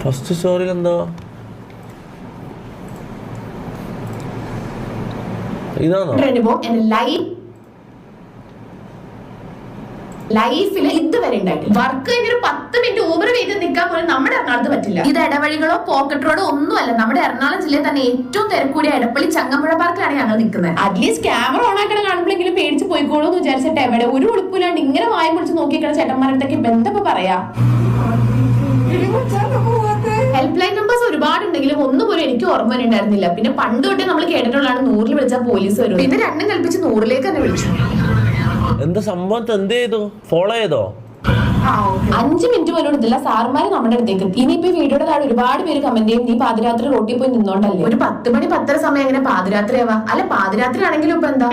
First സ്റ്റോറിയിൽ എന്തോ ഇതാണോ ലൈഫിൽ ഇതുവരെ ഉണ്ടായിട്ടില്ല. വർക്ക് കഴിഞ്ഞ ഒരു 10 മിനിറ്റ് ഊബർ ചെയ്ത് നിൽക്കാൻ പോലും നമ്മുടെ എറണാകുളത്ത് പറ്റില്ല. ഇത് ഇടവഴികളോ പോക്കറ്റ് റോഡോ ഒന്നുമല്ല. നമ്മുടെ എറണാകുളം ജില്ലയിൽ തന്നെ ഏറ്റവും തിരക്കൂടിയ എടപ്പള്ളി ചങ്ങമ്പുഴ പാർക്കിലാണ് ഞങ്ങൾ നിൽക്കുന്നത്. അറ്റ്ലീസ്റ്റ് ക്യാമറ ഓൺ ആക്കണം കാണുമ്പോഴെങ്കിലും പേടിച്ച് പോയിക്കോളൂ എന്ന് വിചാരിച്ചിട്ട് എവിടെ ഒരു ഉടുപ്പില്ലാണ്ട് ഇങ്ങനെ വായം പിടിച്ച് നോക്കിക്കണ ചേട്ടന്മാരുടെ ബന്ധപ്പോ പറയാ. ഹെൽപ്പ് ലൈൻ നമ്പേഴ്സ് ഒരുപാടുണ്ടെങ്കിലും ഒന്നും പോലും എനിക്ക് ഓർമ്മ ഉണ്ടായിരുന്നില്ല. പിന്നെ പണ്ട് തൊട്ടേ നമ്മൾ കേട്ടിട്ടുള്ളതാണ് 100-ൽ വിളിച്ചാൽ പോലീസ് വരും. പിന്നെ 2 കൽപ്പിച്ച് 100-ലേക്ക് തന്നെ വിളിച്ചു. എന്താ സംഭവം? എന്ത് ചെയ്തു? ഫോളോ ചെയ്തോ? 5 മിനിറ്റ് പോലും എടുത്തില്ല. സാറുമാര് നമ്മുടെ അടുത്തേക്ക് എത്തി. ഇനിയിപ്പോ വീഡിയോയുടെ താഴെ ഒരുപാട് പേര് കമന്റ് ചെയ്യും, നീ പാതിരാത്രി റോട്ടിൽ പോയി നിന്നോണ്ടല്ലേ. ഒരു 10 മണി 10:30 സമയം എങ്ങനെ പാതിരാത്രി ആവാ? അല്ല പാതിരാത്രി ആണെങ്കിലും ഇപ്പൊ എന്താ?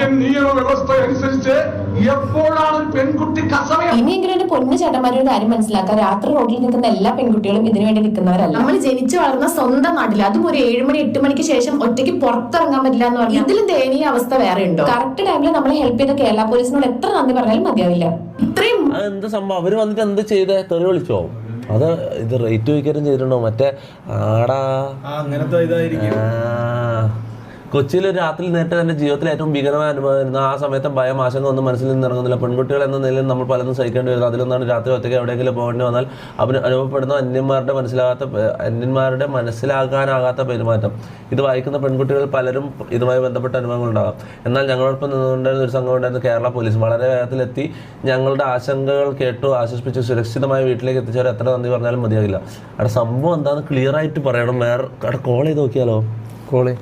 ഇനിയെങ്കിലും എന്റെ പൊന്നു ചേട്ടന്മാരുടെ ഒരു കാര്യം മനസ്സിലാക്കാം. രാത്രി റോഡിൽ നിൽക്കുന്ന എല്ലാ പെൺകുട്ടികളും ഇതിനു വേണ്ടി നിൽക്കുന്നവരല്ല. നമ്മൾ ജനിച്ചു വളർന്ന സ്വന്തം നാട്ടിൽ, അതും ഒരു 7 മണി 8 മണിക്ക് ശേഷം ഒറ്റയ്ക്ക് പുറത്തിറങ്ങാൻ പറ്റില്ല എന്ന് പറഞ്ഞാൽ ഇതിലും ദയനീയ അവസ്ഥ വേറെ ഉണ്ടോ? കറക്റ്റ് ടൈമിൽ നമ്മളെ ഹെൽപ്പ് ചെയ്ത കേരള പോലീസിനോട് എത്ര നന്ദി പറഞ്ഞാലും മതിയാവില്ല. ഇത്രയും എന്താ സംഭവം? അവര് വന്നിട്ട് എന്ത് ചെയ്തേ? തെറി വിളിച്ചോ? അത് ഇത് റേറ്റ് വയ്ക്കാനും ചെയ്തിട്ടുണ്ടോ? മറ്റേ ആടാ കൊച്ചിയിൽ ഒരു രാത്രി നേരത്തെ എൻ്റെ ജീവിതത്തിൽ ഏറ്റവും ഭീകരമായ അനുഭവമായിരുന്നു. ആ സമയത്ത് ഭയം ആശങ്ക ഒന്നും മനസ്സിൽ നിന്ന് ഇറങ്ങുന്നില്ല. പെൺകുട്ടികൾ എന്ന നിലയിൽ നമ്മൾ പലതും സഹിക്കേണ്ടി വരുന്നത്. അതിലൊന്നാണ് രാത്രി ഒറ്റയ്ക്ക് എവിടെയെങ്കിലും പോകേണ്ടി വന്നാൽ അനുഭവപ്പെടുന്ന അന്യന്മാരുടെ മനസ്സിലാകാനാകാത്ത പെരുമാറ്റം. ഇത് വായിക്കുന്ന പെൺകുട്ടികൾ പലരും ഇതുമായി ബന്ധപ്പെട്ട അനുഭവങ്ങളുണ്ടാകാം. എന്നാൽ ഞങ്ങളോടൊപ്പം നിന്നുകൊണ്ടിരുന്ന ഒരു സംഘം ഉണ്ടായിരുന്ന കേരള പോലീസ് വളരെ വേഗത്തിലെത്തി ഞങ്ങളുടെ ആശങ്കകൾ കേട്ടു ആശ്വസിപ്പിച്ച് സുരക്ഷിതമായി വീട്ടിലേക്ക് എത്തിച്ചവർ എത്ര നന്ദി പറഞ്ഞാലും മതിയാകില്ല. അവിടെ സംഭവം എന്താണെന്ന് ക്ലിയർ ആയിട്ട് പറയണം. വേറെ അവിടെ കോൾ ചെയ്ത് നോക്കിയാലോ? കോളേ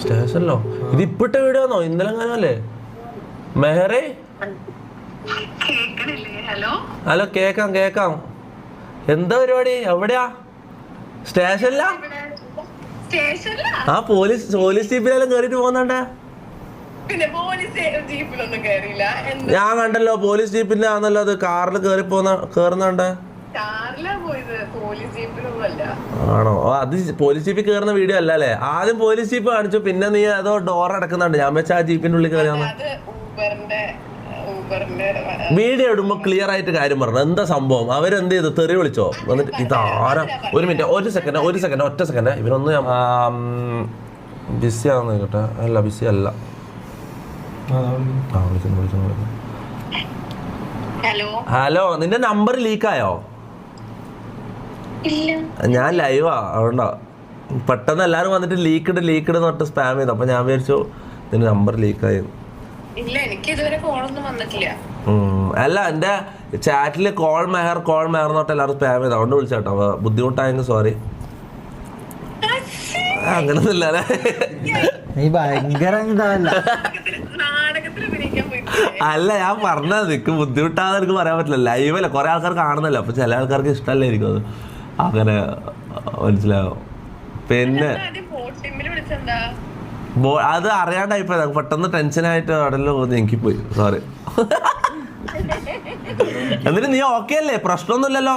സ്റ്റേഷനിലോ? ഇത് ഇപ്പിട്ട വീഡിയോ ആണോ? ഇന്നലെ എങ്ങനെയല്ലേ? മെഹറേ ഹലോ, കേക്കാം. എന്താ പരിപാടി? എവിടെയാ? സ്റ്റേഷനിലാ? ആ പോലീസ് ജീപ്പിലെല്ലാം കേറിട്ട് പോകുന്നുണ്ടേ. ഞാൻ കണ്ടല്ലോ പോലീസ് ജീപ്പിന്റെ ആണല്ലോ അത്. കാറിൽ കേറുന്നുണ്ട്. ആണോ? അത് പോലീസ് ജീപ്പിൽ കയറുന്ന വീഡിയോ അല്ല അല്ലേ? ആദ്യം പോലീസ് ജീപ്പ് കാണിച്ചു, പിന്നെ നീ അതോ ഡോർ അടക്കുന്നുണ്ട്. ഞാൻ വെച്ചാൽ ആ ജീപ്പിന്റെ ഉള്ളിൽ കയറിയാന്ന്. വീഡിയോ ഇടുമ്പോ ക്ലിയർ ആയിട്ട് കാര്യം പറഞ്ഞു. എന്താ സംഭവം? അവരെന്ത് ചെയ്തു? തെറി വിളിച്ചോ? എന്നിട്ട് ഇതാരാ? ഒരു മിനിറ്റ്, ഒരു സെക്കൻഡ് ഒറ്റ സെക്കൻഡ്. ഇവരൊന്നും ബിസി ആണെന്ന് കേട്ടെ. അല്ല ബിസി അല്ല. ഹലോ, നിന്റെ നമ്പർ ലീക്കായോ? ഞാൻ ലൈവാ, അതുകൊണ്ടാ. പെട്ടെന്ന് എല്ലാരും വന്നിട്ട് ലീക്ക്ഡ് തൊട്ട് സ്പാം ചെയ്തു. അപ്പൊ ഞാൻ വിചാരിച്ചു നിന്റെ നമ്പർ ലീക്കായി. അല്ല, എന്റെ ചാറ്റില് കോൾ മെഹർ തൊട്ട് എല്ലാവരും സ്പാം ചെയ്തു. അതുകൊണ്ട് വിളിച്ചേട്ടോ. ബുദ്ധിമുട്ടായെങ്കിൽ സോറി. അങ്ങനൊന്നുമില്ല അല്ലേ? അല്ല, ഞാൻ പറഞ്ഞത് നിനക്ക് ബുദ്ധിമുട്ടാന്ന് എനിക്ക് പറയാൻ പറ്റില്ല. ലൈവല്ല, കുറെ ആൾക്കാർ കാണുന്നല്ലോ. അപ്പൊ ചില ആൾക്കാർക്ക് ഇഷ്ടമല്ലായിരിക്കും അത്. അങ്ങനെ മനസ്സിലാവും. പിന്നെ അത് അറിയാണ്ടായിപ്പോ പെട്ടെന്ന് ടെൻഷനായിട്ട് അവിടെല്ലോ എനിക്ക് പോയി. സോറി. എന്നിട്ട് നീ ഓക്കെ അല്ലേ? പ്രശ്നമൊന്നുമില്ലല്ലോ?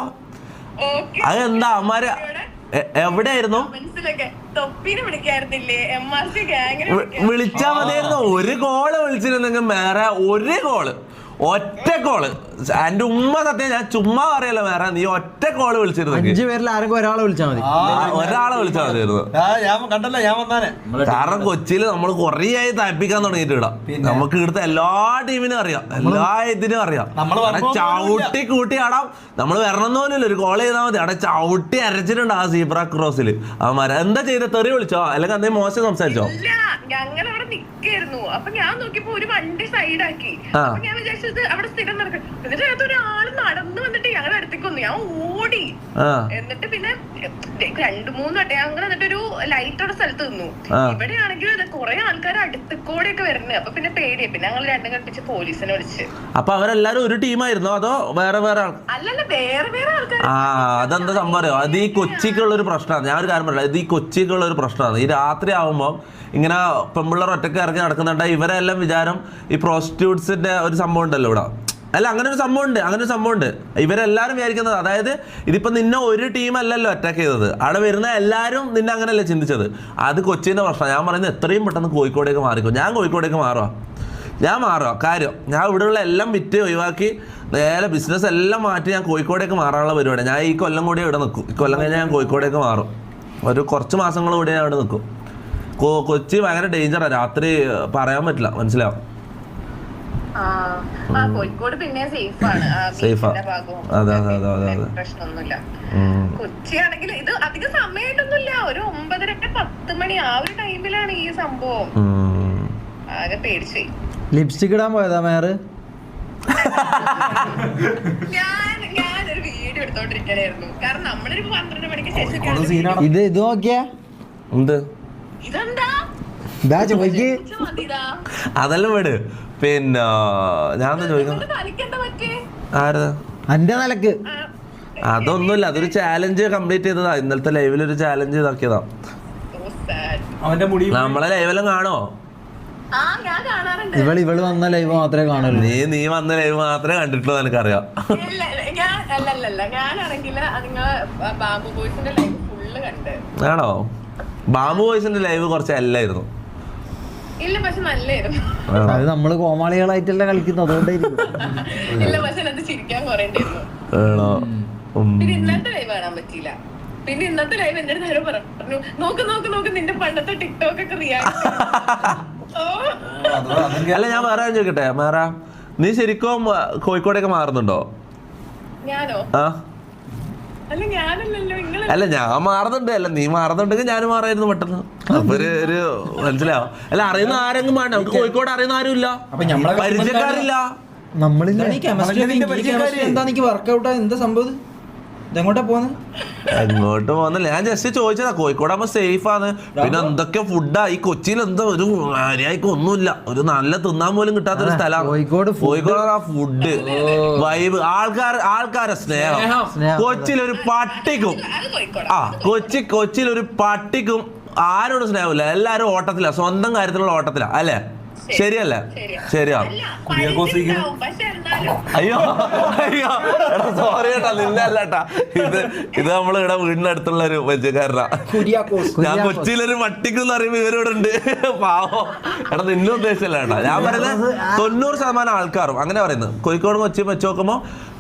അതെന്താ അമ്മാര് എവിടെയായിരുന്നു? വിളിച്ചാ മതിയായിരുന്നു. ഒരു കോള് വിളിച്ചിരുന്നെങ്കിൽ വേറെ ഒരു കോള്, ഒറ്റ കോള്. എന്റെ ഉമ്മ സത്യം, ഞാൻ ചുമ്മാ പറയല്ലോ. വേറെ നീ ഒറ്റ കോള് വിളിച്ചിരുന്നെങ്കിൽ 5 പേരിൽ ആരെങ്കിലും ഒരാളെ വിളിച്ചാൽ മതി. ഒരാളെ വിളിച്ചാൽ മതിയായിരുന്നു. കാരണം കൊച്ചിയിൽ നമ്മൾ കുറേ ആയി തയ്പ്പിക്കാൻ തുടങ്ങിയിട്ട് ഇടാം. നമുക്ക് ഇവിടുത്തെ എല്ലാ ടീമിനും അറിയാം, എല്ലാ ഇതിനും അറിയാം. ചവിട്ടി കൂട്ടി ആടാം. നമ്മൾ വരണം പോലും ഒരു കോൾ ചെയ്താൽ മതി. അവിടെ ചവിട്ടി അരച്ചിട്ടുണ്ട് ആ സീബ്ര ക്രോസിൽ. അവന്മാരെ എന്താ ചെയ്ത? തെറി വിളിച്ചോ? അല്ലെങ്കിൽ എന്തെങ്കിലും മോശം സംസാരിച്ചോ? ഞങ്ങൾ അവിടെ നിക്കായിരുന്നു. അപ്പൊ ഞാൻ നോക്കിയപ്പോ ഒരു വണ്ടി സൈഡാക്കി. ഞാൻ വിചാരിച്ചത് അവിടെ സ്ഥിരം നടക്കും. എന്നിട്ട് അതിനകത്ത് ഒരാള് നടന്നു വന്നിട്ട് ഞങ്ങളുടെ അടുത്തേക്ക് വന്നു. ഞാൻ ഓടി. എന്നിട്ട് പിന്നെ 2-3 വട്ടം ഞങ്ങൾ എന്നിട്ട് ഒരു ലൈറ്റോടെ സ്ഥലത്ത് നിന്നു. ഇവിടെയാണെങ്കിലും കുറെ ആൾക്കാർ അടുത്തേക്കൂടെയൊക്കെ വരുന്നത്. അപ്പൊ പിന്നെ പേടിയായി. പിന്നെ ഞങ്ങൾ 2 കൽപ്പിച്ച് പോലീസിനെ വിളിച്ച്. അപ്പൊ അവരെല്ലാരും ഒരു ടീമായിരുന്നോ അതോ വേറെ വേറെ? അല്ലല്ല, വേറെ ആൾക്കാർ. അതെന്താ സംഭവം? അത് ഈ കൊച്ചിക്കുള്ള ഒരു പ്രശ്നമാണ്. ഞാൻ ഒരു കാര്യം പറയാം, ഇത് ഈ കൊച്ചിക്കുള്ള ഒരു പ്രശ്നമാണ്. ഈ രാത്രി ആവുമ്പോ ഇങ്ങനെ പെൺപിള്ളേർ ഒറ്റയ്ക്ക് ഇറങ്ങി നടക്കുന്നുണ്ട്. ഇവരെല്ലാം വിചാരം ഈ പ്രോസ്റ്റിറ്റ്യൂട്ട്സിന്റെ ഒരു സംഭവം ഉണ്ടല്ലോ ഇവിടെ. അല്ല, അങ്ങനെ ഒരു സംഭവം ഉണ്ട്. ഇവരെല്ലാരും വിചാരിക്കുന്നത്, അതായത് ഇതിപ്പോ നിന്നെ ഒരു ടീം അല്ലല്ലോ അറ്റാക്ക് ചെയ്തത്. അവിടെ വരുന്ന എല്ലാവരും നിന്നെ അങ്ങനെയല്ലേ ചിന്തിച്ചത്. അത് കൊച്ചിന്റെ പ്രശ്നം. ഞാൻ പറയുന്നത് എത്രയും പെട്ടെന്ന് കോഴിക്കോടേക്ക് മാറിക്കോ. ഞാൻ കോഴിക്കോടേക്ക് മാറുക. ഞാൻ മാറുക കാര്യം. ഞാൻ ഇവിടെയുള്ള എല്ലാം വിറ്റ് ഒഴിവാക്കി നേരെ ബിസിനസ് എല്ലാം മാറ്റി ഞാൻ കോഴിക്കോടേക്ക് മാറാനുള്ള പരിപാടി. ഞാൻ ഈ കൊല്ലം കൂടി ഇവിടെ നിൽക്കും. ഈ കൊല്ലം കഴിഞ്ഞാൽ ഞാൻ കോഴിക്കോടേക്ക് മാറും. ഒരു കുറച്ച് മാസങ്ങൾ കൂടി ഞാൻ അവിടെ നിൽക്കും. കൊച്ചി ഭയങ്കര ഡേഞ്ചറാണ്, രാത്രി പറയാൻ പറ്റില്ല, മനസ്സിലാവും. കോഴിക്കോട് പിന്നെ സേഫാണ്, അതെ അതെ അതെ അതെ അതെ. പ്രശ്നമൊന്നുമില്ല. കൊച്ചി ആണെങ്കിൽ ഇത് അധികം സമയമായിട്ടൊന്നുമില്ല, ഒരു 9:30-10 മണി ആ ഒരു ടൈമിലാണ് ഈ സംഭവം. ആകെ പേടിച്ചു. ലിപ്സ്റ്റിക് ഇടാൻ പോയതാ മേയർ? ഞാനൊരു വീഡിയോ എടുത്തോണ്ടിരിക്കണായിരുന്നു. കാരണം നമ്മളൊരു 12 മണിക്ക് ശേഷം ഇത് നോക്കിയാ എന്ത് ഇതെന്താ അതെല്ലാം വീട്. പിന്നെ ഞാൻ ചോദിക്കുന്നു ആരത് എന്റെ നിലക്ക് അതൊന്നുമില്ല, അതൊരു ചാലഞ്ച് കംപ്ലീറ്റ് ചെയ്തതാ. ഇന്നലത്തെ ലൈവിൽ ഒരു ചാലഞ്ച് ഇതാക്കിയതാ. നമ്മളെ ലൈവെല്ലാം കാണോ? ഇവള് വന്ന ലൈവ് മാത്രമേ കാണുള്ളൂ. നീ വന്ന ലൈവ് മാത്രമേ കണ്ടിട്ടുള്ളൂ, എനിക്കറിയാം. ആണോ? ബാബു ബോയ്സിന്റെ ലൈവ് കുറച്ച് അല്ലായിരുന്നു. അത് നമ്മള് കോമാളികളായിട്ടല്ല കളിക്കുന്നത്, അതുകൊണ്ടായിരിക്കും. ആണോ? പിന്നെ ഇന്നത്തെ ലൈവ് കാണാൻ പറ്റിയില്ല. പിന്നെ ഇന്നത്തെ ലൈവ് എന്റെ നേരെ പറഞ്ഞു, നോക്ക് നിന്റെ പണ്ടത്തെ ടിക്ടോക്ക് ഒക്കെ റിയാക്ട്. അല്ല ഞാൻ വേറെ ചോദിക്കട്ടെ, മേറ നീ ശരിക്കും കോഴിക്കോടേക്ക് മാറുന്നുണ്ടോ? ഞാനോ? അല്ല ഞാൻ മാറുന്നുണ്ട്. അല്ല നീ മാറുന്നുണ്ടെങ്കിൽ ഞാനും മാറായിരുന്നു പെട്ടെന്ന്. അപ്പൊ ഒരു മനസ്സിലാവും. അല്ല അറിയുന്ന ആരെങ്കിലും വേണ്ട, നമുക്ക് കോഴിക്കോട് അറിയുന്ന ആരും ഇല്ല, പരിചയക്കാരില്ല. എങ്ങോട്ട് പോകുന്നില്ല, ഞാൻ ജസ്റ്റ് ചോദിച്ചതാ. കോഴിക്കോടാകുമ്പോ സേഫ് ആണ്. പിന്നെ എന്തൊക്കെ ഫുഡാ ഈ കൊച്ചിയിൽ, എന്താ ഒരു മര്യാദക്ക് ഒന്നുമില്ല, ഒരു നല്ല തിന്നാൻ പോലും കിട്ടാത്തൊരു സ്ഥലമാണ് കോഴിക്കോട്. ആ ഫുഡ് വൈബ്, ആൾക്കാരെ സ്നേഹം. കൊച്ചിയിലൊരു പട്ടിക്കും കൊച്ചിയിലൊരു പട്ടിക്കും ആരോടും സ്നേഹമില്ല. എല്ലാരും ഓട്ടത്തിലാ, സ്വന്തം കാര്യത്തിലുള്ള ഓട്ടത്തിലാ. അല്ലേ? ശരിയല്ലേ? ശരിയാ. അയ്യോ അയ്യോ എടാ സോറി കേട്ടാ, നിന്നല്ലേട്ടാ. ഇത് നമ്മൾ ഇവിടെ വീടിനടുത്തുള്ള ഒരു പരിചയക്കാരനാ. ഞാൻ കൊച്ചിയിലൊരു പട്ടിക്കെന്ന് പറയുമ്പോ ഇവരോട് ഉണ്ട്. പാവം. എടാ നിന്നെ ഉദ്ദേശിച്ചല്ല കേട്ടാ ഞാൻ പറയുന്നത്. 90% ആൾക്കാരും അങ്ങനെ പറയുന്നത്. കോഴിക്കോട് കൊച്ചി വെച്ച് നോക്കുമ്പോ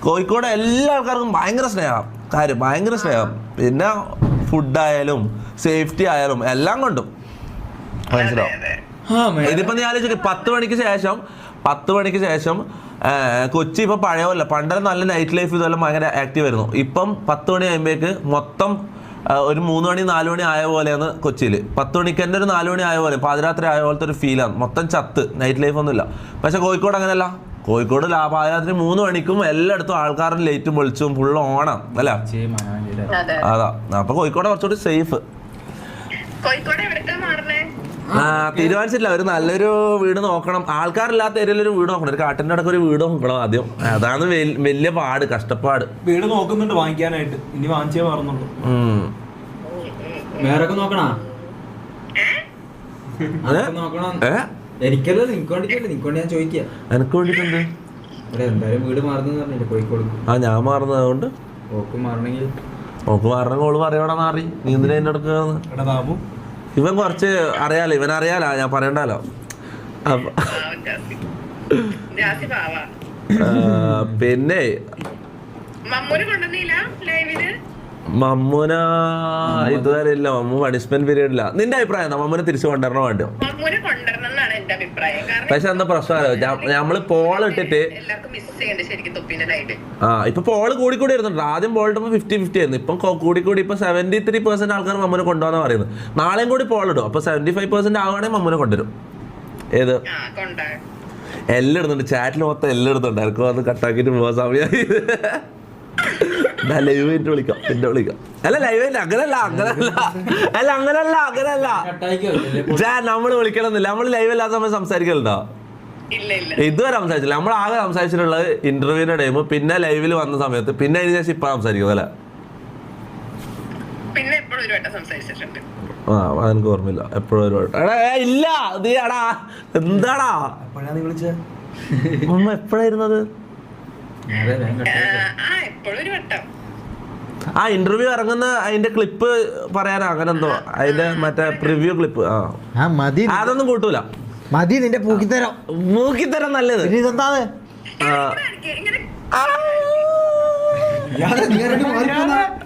കോഴിക്കോട് എല്ലാ ആൾക്കാർക്കും ഭയങ്കര സ്നേഹം, കാര്യം ഭയങ്കര സ്നേഹം. പിന്നെ ഫുഡായാലും സേഫ്റ്റി ആയാലും എല്ലാം കൊണ്ടും മനസ്സിലാവും. ഇതിപ്പോ നീ ആലോചിച്ചു 10 മണിക്ക് ശേഷം കൊച്ചി ഇപ്പൊ പഴയമല്ല. പണ്ടെല്ലാം നല്ല നൈറ്റ് ലൈഫ് ഇതെല്ലാം ഭയങ്കര ആക്റ്റീവ് ആയിരുന്നു. ഇപ്പം 10 മണി ആകുമ്പോഴേക്ക് മൊത്തം ഒരു 3 മണി 4 മണി ആയ പോലെയാണ് കൊച്ചിയിൽ. 10 മണിക്ക് തന്നെ ഒരു 4 മണി ആയ പോലെ, പാതിരാത്രി ആയ പോലത്തെ ഒരു ഫീലാണ്. മൊത്തം ചത്ത്, നൈറ്റ് ലൈഫ് ഒന്നുമില്ല. പക്ഷെ കോഴിക്കോട് അങ്ങനെയല്ല. കോഴിക്കോട് പാതിരാത്രി 3 മണിക്കും എല്ലായിടത്തും ആൾക്കാരും ലൈറ്റും പൊളിച്ചും ഫുള്ള് ഓണം അല്ല. അതാ അപ്പൊ കോഴിക്കോട് കുറച്ചുകൂടി സേഫ്. തീരുമാനിച്ചില്ല. ഒരു നല്ലൊരു വീട് നോക്കണം. ആൾക്കാരില്ലാത്ത ഏരിയയിലൊരു വീട് നോക്കണം. ഒരു കാട്ടിന്റെ ഇടയ്ക്ക് ഒരു വീട് നോക്കണം ആദ്യം. അതാണ് വലിയ പാട്, കഷ്ടപ്പാട്. വീട് നോക്കുന്നുണ്ട് വാങ്ങിക്കാനായിട്ട്. ഇനി വാങ്ങിച്ചേ മാറുന്നുള്ളൂ. വേറൊക്കെ നോക്കണോ? എനിക്കല്ലോ നിനക്ക് വേണ്ടിട്ടല്ലേ, നിനക്ക് വേണ്ടി ഞാൻ ചോദിക്കാം. എനിക്ക് വേണ്ടിട്ടുണ്ട് എന്തായാലും വീട് മാറുന്ന പറഞ്ഞില്ലേ കോഴിക്കോട്. ഞാൻ മാറുന്നത് അതുകൊണ്ട് ഓക്ക് മാറണമെങ്കിൽ ഓള് പറയണ മാറി. നീ എന്തിനാ എന്റെ അടുത്ത്? ബാബു ഇവൻ കുറച്ച് അറിയാലോ, ഇവനറിയാലോ, ഞാൻ പറയണ്ടല്ലോ. പിന്നെ മമ്മൂന ഇതുവരെ ഇല്ല. മമ്മൂ പണിഷ്മെന്റ് പീരീഡ് ഇല്ല. നിന്റെ അഭിപ്രായം എന്താ? മമ്മൂനെ തിരിച്ചു കൊണ്ടുവരണോ വേണ്ടോ? പക്ഷെ എന്താ പ്രശ്നമല്ലോ, നമ്മള് പോളിട്ടിട്ട് ഇപ്പൊ പോള് കൂടി വരുന്നുണ്ട്. ആദ്യം പോളിട്ടപ്പോ 50-50 ആയിരുന്നു. ഇപ്പം കൂടി ഇപ്പൊ 73% ആൾക്കാർ മമ്മൂനെ കൊണ്ടുപോകാൻ പറയുന്നത്. നാളെയും കൂടി പോളിടും. അപ്പൊ 75% ആവുകയാണെങ്കിൽ മമ്മൂനെ കൊണ്ടുവരും. ഏത് എല്ലാം ഇടുന്നുണ്ട്, ചാറ്റിൽ മൊത്തം എല്ലാം ഇടുന്നുണ്ട്. എനിക്ക് വന്ന് കട്ടാക്കിട്ട് പോകാൻ സമയമായി. ലൈവ് ആയിട്ട് വിളിക്കാം, പിന്നെ വിളിക്കാം. അല്ല ലൈവ് അങ്ങനല്ല നമ്മള് വിളിക്കണമെന്നില്ല. നമ്മള് ലൈവ് അല്ലാത്ത സമയം സംസാരിക്കലുണ്ടോ? ഇതുവരെ സംസാരിച്ചില്ല. നമ്മൾ ആകെ സംസാരിച്ചിട്ടുള്ളത് ഇന്റർവ്യൂവിന്റെ ടൈം, പിന്നെ ലൈവിൽ വന്ന സമയത്ത്, പിന്നെ അതിന് ശേഷം ഇപ്പൊ സംസാരിക്കുന്നത് അല്ലേ? എനിക്ക് ഓർമ്മയില്ല എപ്പോഴും ഒരു വട്ടം. എടാ ഇല്ല നീ എടാ എന്താടാ എപ്പോഴായിരുന്നത്? ആ ഇന്റർവ്യൂ ഇറങ്ങുന്ന അതിന്റെ ക്ലിപ്പ് പറയാനോ അങ്ങനെ എന്തോ, അതിന്റെ മറ്റേ പ്രിവ്യൂ ക്ലിപ്പ്. അതൊന്നും കൂട്ടൂല. മതി നിന്റെ പൂക്കിത്തരം. മൂക്കിത്തരം നല്ലത്. പിന്നെ ഇതെന്താ ഇങ്ങനെ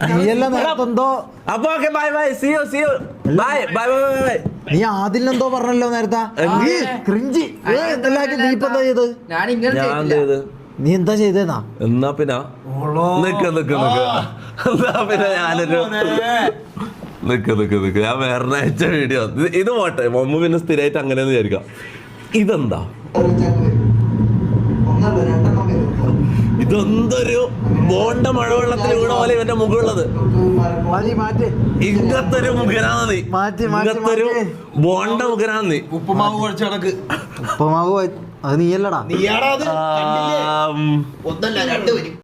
നീയെല്ലാം നേരത്തെന്തോ അപ്പൊ okay bye bye see you bye bye bye bye. നീ ആദിലെന്തോ പറഞ്ഞല്ലോ നേരത്തെ ക്രിഞ്ചി. നീ ഇപ്പൊ എന്താ ചെയ്ത്? ഞാൻ എന്ത് ചെയ്ത്? നീ എന്താ ചെയ്തേന്നാ? എന്നാ പിന്നെ നിക്ക് എന്നാ പിന്നെ ഞാനൊരു നിക്ക് ഞാൻ വേറെ അയച്ച വീഡിയോ ഇത് പോട്ടെ. മമ്മ പിന്നെ സ്ഥിരമായിട്ട് അങ്ങനെയെന്ന് വിചാരിക്കാം. ഇതെന്താ? ഇതെന്തൊരു ബോണ്ട മഴവെള്ളത്തിൽ വീണ പോലെ ഇവന്റെ മുഖമുള്ളത്. ഇങ്ങനത്തൊരു മുഖനാണ് നീ. ഇങ്ങനത്തൊരു ബോണ്ട മുഖനാണ് നീ. ഉപ്പുമാവ് കുഴച്ച് കണക്ക്. ഉപ്പമാവ് അത് നീയല്ലടാ. നീയാടാ അത്. ഒന്നല്ല 2 വരും.